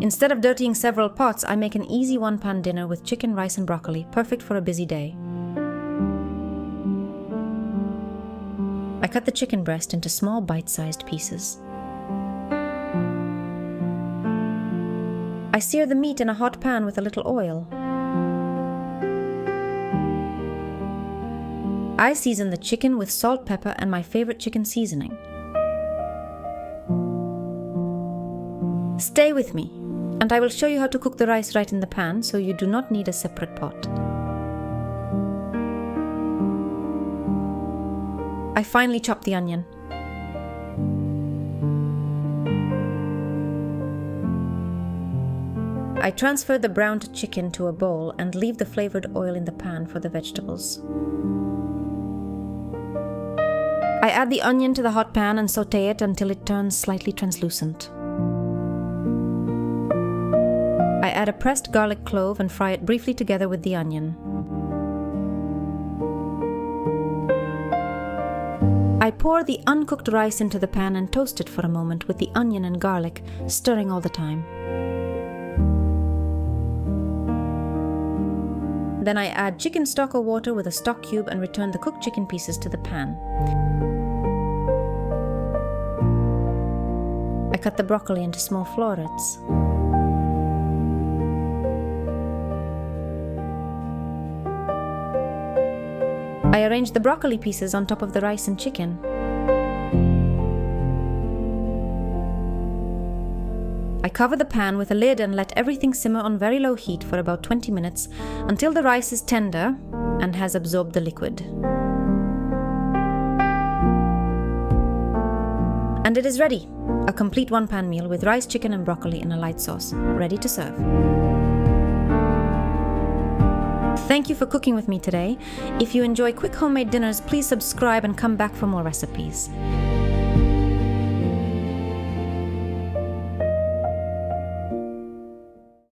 Instead of dirtying several pots, I make an easy one-pan dinner with chicken, rice and broccoli, perfect for a busy day. I cut the chicken breast into small bite-sized pieces. I sear the meat in a hot pan with a little oil. I season the chicken with salt, pepper and my favorite chicken seasoning. Stay with me, and I will show you how to cook the rice right in the pan, so you do not need a separate pot. I finely chop the onion. I transfer the browned chicken to a bowl and leave the flavored oil in the pan for the vegetables. I add the onion to the hot pan and sauté it until it turns slightly translucent. I add a pressed garlic clove and fry it briefly together with the onion. I pour the uncooked rice into the pan and toast it for a moment with the onion and garlic, stirring all the time. Then I add chicken stock or water with a stock cube and return the cooked chicken pieces to the pan. I cut the broccoli into small florets. I arrange the broccoli pieces on top of the rice and chicken. I cover the pan with a lid and let everything simmer on very low heat for about 20 minutes until the rice is tender and has absorbed the liquid. And it is ready, a complete one-pan meal with rice, chicken and broccoli in a light sauce, ready to serve. Thank you for cooking with me today. If you enjoy quick homemade dinners, please subscribe and come back for more recipes.